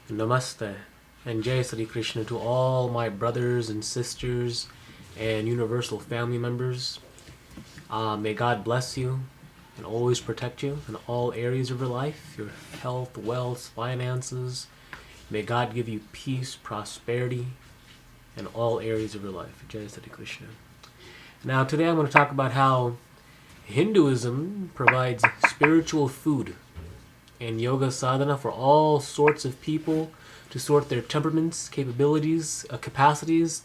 Namaste and Jai Sri Krishna to all my brothers and sisters and universal family members. May God bless you and always protect you in all areas of your life, your health, wealth, finances. May God give you peace, prosperity in all areas of your life. Jai Sri Krishna. Now today I'm going to talk about how Hinduism provides spiritual food and yoga sadhana for all sorts of people to sort their temperaments, capabilities, capacities,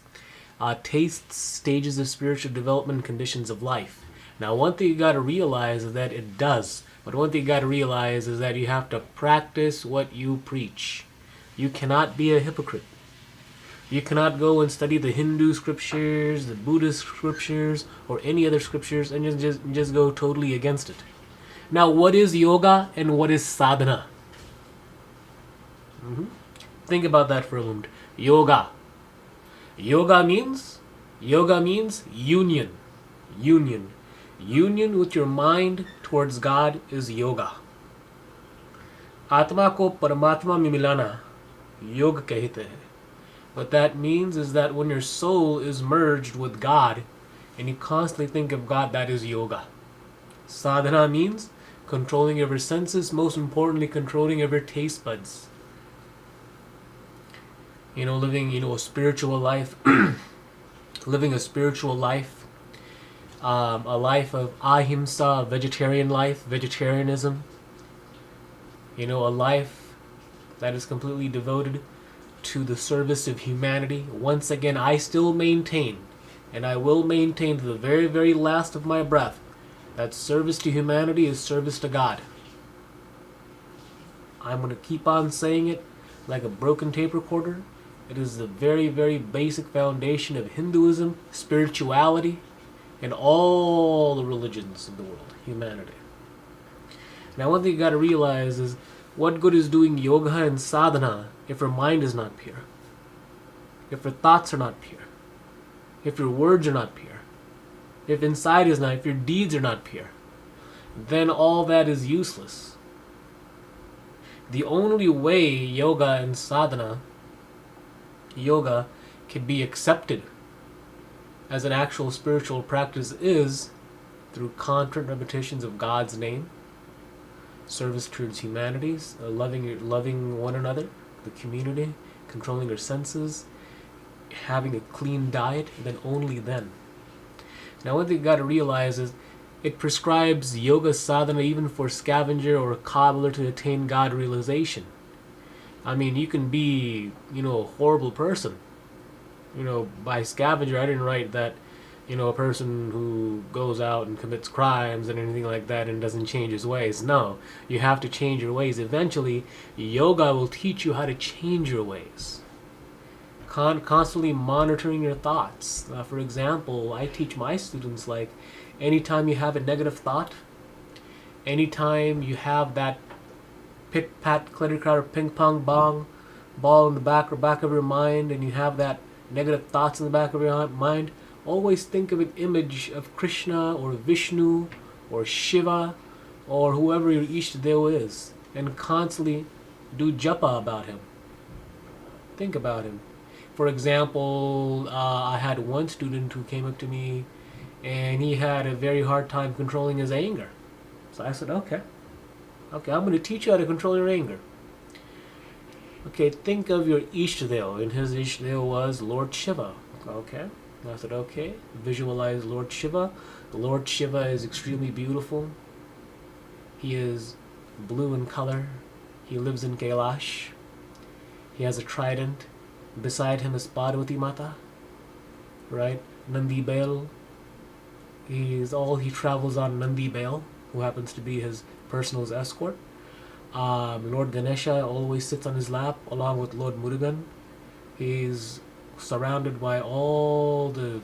tastes, stages of spiritual development, conditions of life. Now, one thing you got to realize is that it does. But one thing you got to realize is that you have to practice what you preach. You cannot be a hypocrite. You cannot go and study the Hindu scriptures, the Buddhist scriptures, or any other scriptures and just go totally against it. Now, what is yoga and what is sadhana? Think about that for a moment. Yoga. Yoga means union. Union with your mind towards God is yoga. Atma ko Paramatma mein milana, yoga कहते हैं. What that means is that when your soul is merged with God and you constantly think of God, that is yoga. Sadhana means controlling of your senses, most importantly, controlling of your taste buds. Living, a spiritual life, living a spiritual life, a life of ahimsa, vegetarian life, vegetarianism. A life that is completely devoted to the service of humanity. Once again, I still maintain, and I will maintain to the very, very last of my breath, that service to humanity is service to God. I'm going to keep on saying it like a broken tape recorder. It is the very, very basic foundation of Hinduism, spirituality, and all the religions of the world, humanity. Now, one thing you got to realize is, what good is doing yoga and sadhana if your mind is not pure? If your thoughts are not pure? If your words are not pure? If inside is not, if your deeds are not pure, then all that is useless. The only way yoga and sadhana, yoga, can be accepted as an actual spiritual practice is through constant repetitions of God's name, service towards humanities, loving one another, the community, controlling your senses, having a clean diet, then only then. Now, one thing you got to realize is it prescribes yoga sadhana even for scavenger or a cobbler to attain God realization. I mean, you can be, a horrible person. By scavenger, I didn't write that, a person who goes out and commits crimes and anything like that and doesn't change his ways. No, you have to change your ways. Eventually, yoga will teach you how to change your ways. Constantly monitoring your thoughts. For example, I teach my students, like, anytime you have a negative thought, anytime you have that pit-pat, clitter-clatter, ping-pong ball in the back of your mind, and you have that negative thoughts in the back of your mind, always think of an image of Krishna or Vishnu or Shiva or whoever your Ishtadeva is, and constantly do japa about him. Think about him. For example, I had one student who came up to me and he had a very hard time controlling his anger. So I said, okay, I'm going to teach you how to control your anger. Okay, think of your Ishtadeva, and his Ishtadeva was Lord Shiva. Okay, I said, okay, visualize Lord Shiva. Lord Shiva is extremely beautiful. He is blue in color. He lives in Kailash. He has a trident. Beside him is Parvati Mata, right? Nandi Bail. He travels on Nandi Bail, who happens to be his personal escort. Lord Ganesha always sits on his lap, along with Lord Murugan. He's surrounded by all the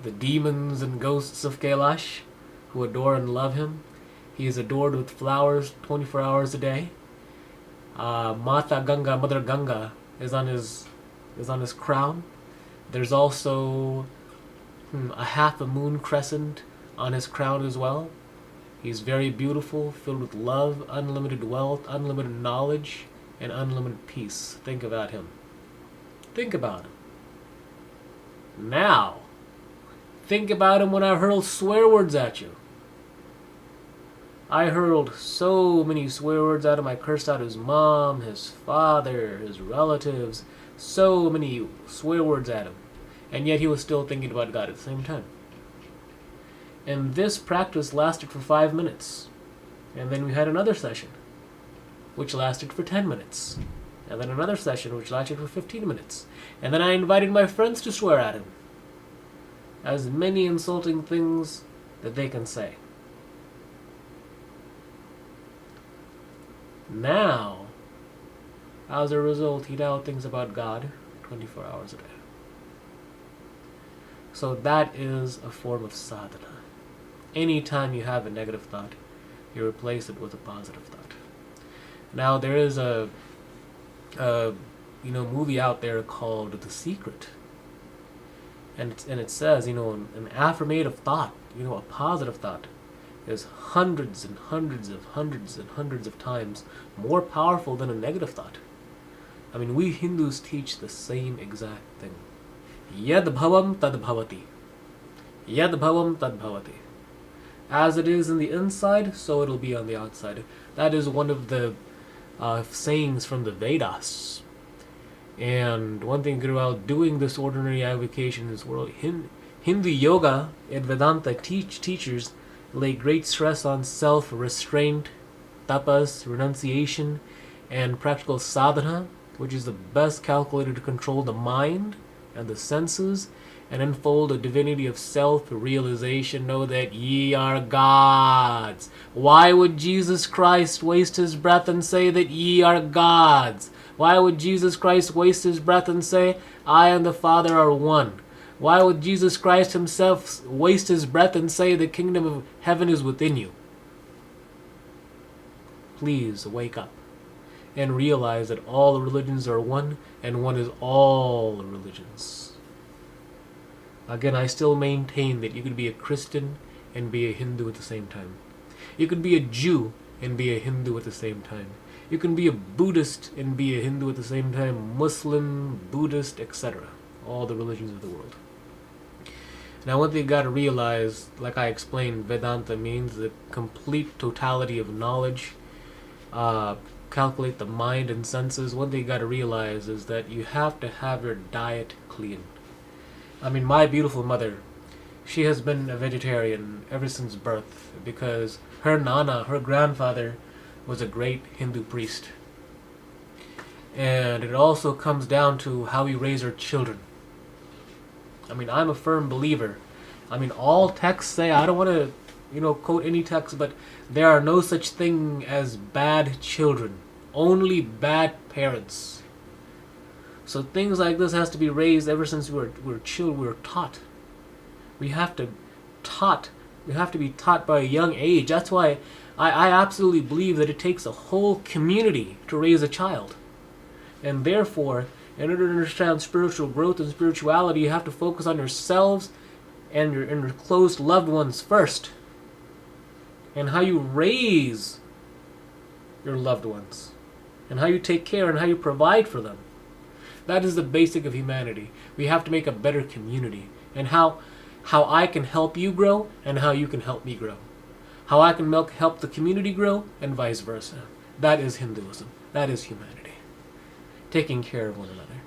the demons and ghosts of Kailash, who adore and love him. He is adored with flowers 24 hours a day. Mata Ganga, Mother Ganga, is on his crown. There's also a half a moon crescent on his crown as well. He's very beautiful, filled with love, unlimited wealth, unlimited knowledge, and unlimited peace. Think about him. Think about him. Now, think about him when I hurled swear words at you. I hurled so many swear words at him. I cursed out his mom, his father, his relatives. So many swear words at him. And yet he was still thinking about God at the same time. And this practice lasted for 5 minutes. And then we had another session, which lasted for 10 minutes. And then another session, which lasted for 15 minutes. And then I invited my friends to swear at him. As many insulting things that they can say. Now, as a result, he now thinks about God 24 hours a day. So that is a form of sadhana. Anytime you have a negative thought, you replace it with a positive thought. Now, there is a movie out there called The Secret. And it says, an affirmative thought, a positive thought, is hundreds and hundreds of times more powerful than a negative thought. I mean, we Hindus teach the same exact thing. Yad bhavam tad bhavati. Yad bhavam tad bhavati. As it is in the inside, so it'll be on the outside. That is one of the sayings from the Vedas. And one thing about doing this ordinary avocation in this world, Hindu yoga and Vedanta teachers lay great stress on self-restraint, tapas, renunciation, and practical sadhana, which is the best calculated to control the mind and the senses and unfold a divinity of self-realization. Know that ye are gods. Why would Jesus Christ waste his breath and say that ye are gods? Why would Jesus Christ waste his breath and say, I and the Father are one? Why would Jesus Christ himself waste his breath and say the kingdom of heaven is within you? Please wake up and realize that all the religions are one, and one is all the religions. Again, I still maintain that you could be a Christian and be a Hindu at the same time. You could be a Jew and be a Hindu at the same time. You can be a Buddhist and be a Hindu at the same time, Muslim, Buddhist, etc. All the religions of the world. Now, one thing you got to realize, like I explained, Vedanta means the complete totality of knowledge. Calculate the mind and senses. One thing you got to realize is that you have to have your diet clean. I mean, my beautiful mother, she has been a vegetarian ever since birth because her nana, her grandfather, was a great Hindu priest. And it also comes down to how we raise our children. I mean, I'm a firm believer. I mean, all texts say, I don't want to, quote any text, but there are no such thing as bad children. Only bad parents. So things like this has to be raised ever since we're children, we're taught. We have to be taught by a young age. That's why I absolutely believe that it takes a whole community to raise a child. And therefore, in order to understand spiritual growth and spirituality, you have to focus on yourselves and your close loved ones first. And how you raise your loved ones. And how you take care and how you provide for them. That is the basic of humanity. We have to make a better community. And how I can help you grow and how you can help me grow. How I can help the community grow and vice versa. That is Hinduism. That is humanity. Taking care of one another.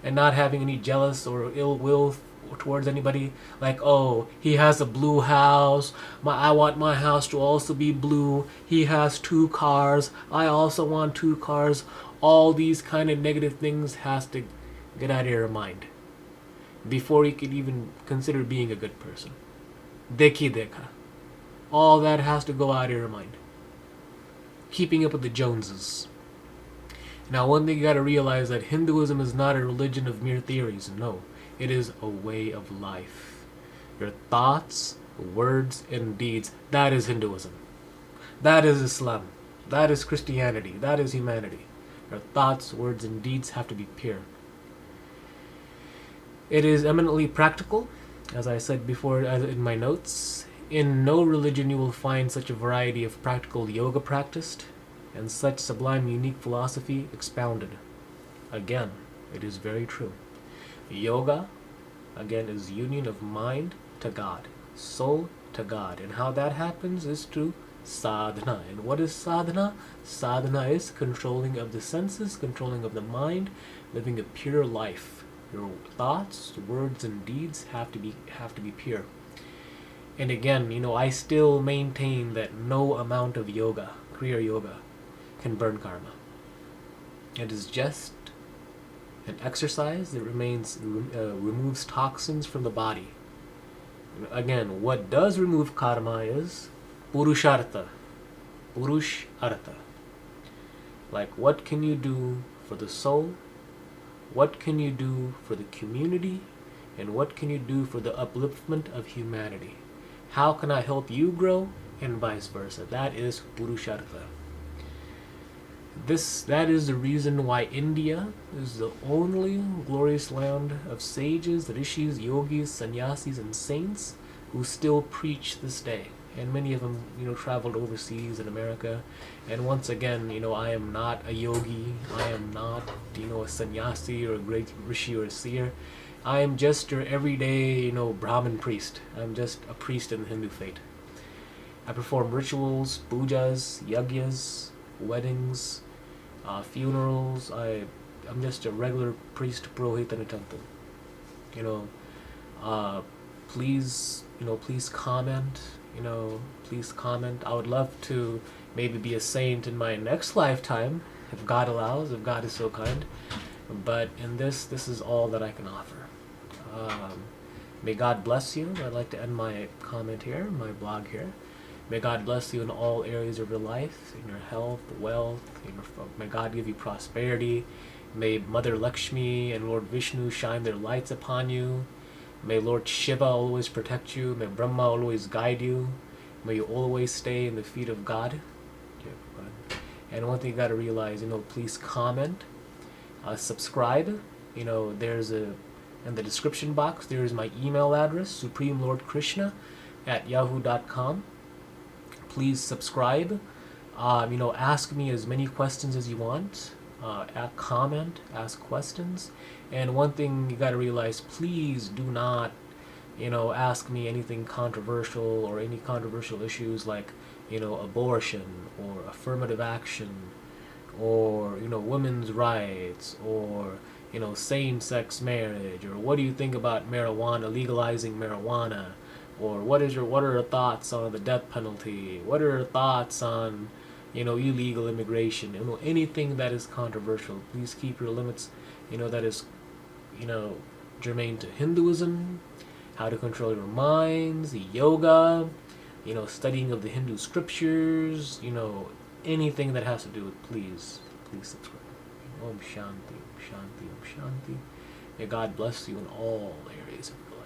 And not having any jealous or ill will towards anybody. Like, oh, he has a blue house. I want my house to also be blue. He has 2 cars. I also want 2 cars. All these kind of negative things has to get out of your mind before you can even consider being a good person. Dekhi dekha. All that has to go out of your mind. Keeping up with the Joneses. Now, one thing you got to realize that Hinduism is not a religion of mere theories. No, it is a way of life. Your thoughts, words, and deeds. That is Hinduism. That is Islam. That is Christianity. That is humanity. Your thoughts, words, and deeds have to be pure. It is eminently practical, as I said before in my notes. In no religion you will find such a variety of practical yoga practiced. and such sublime unique philosophy expounded. Again, it is very true. Yoga, again, is union of mind to God, soul to God. And how that happens is through sadhana. And what is sadhana? Sadhana is controlling of the senses, controlling of the mind, living a pure life. Your thoughts, words, and deeds have to be pure. And again, I still maintain that no amount of yoga, Kriya Yoga, can burn karma. It is just an exercise that removes toxins from the body. Again, what does remove karma is purushartha. Purushartha. Like, what can you do for the soul? What can you do for the community? And what can you do for the upliftment of humanity? How can I help you grow? And vice versa. That is purushartha. That is the reason why India is the only glorious land of sages, rishis, yogis, sannyasis, and saints who still preach this day. And many of them, traveled overseas in America. And once again, I am not a yogi. I am not, a sannyasi or a great rishi or a seer. I am just your everyday, Brahmin priest. I'm just a priest in the Hindu faith. I perform rituals, pujas, yagyas, weddings, funerals. I'm just a regular priest, purohit in a temple. Please comment. Please comment. I would love to maybe be a saint in my next lifetime, if God allows, if God is so kind. But in this is all that I can offer. May God bless you. I'd like to end my comment here, my blog here. May God bless you in all areas of your life, in your health, wealth. May God give you prosperity. May Mother Lakshmi and Lord Vishnu shine their lights upon you. May Lord Shiva always protect you. May Brahma always guide you. May you always stay in the feet of God. And one thing you got to realize, please comment, subscribe. There's in the description box, there is my email address, supremlordkrishna@yahoo.com. Please subscribe. Ask me as many questions as you want. Comment, ask questions. And one thing you got to realize, please do not, ask me anything controversial or any controversial issues like, abortion or affirmative action or, women's rights or, same-sex marriage, or what do you think about marijuana, legalizing marijuana, or what are your thoughts on the death penalty? What are your thoughts on, illegal immigration? Anything that is controversial, please keep your limits, that is, germane to Hinduism, how to control your minds, yoga, studying of the Hindu scriptures, anything that has to do with, please subscribe. Om Shanti, Om Shanti, Om Shanti. May God bless you in all areas of your life.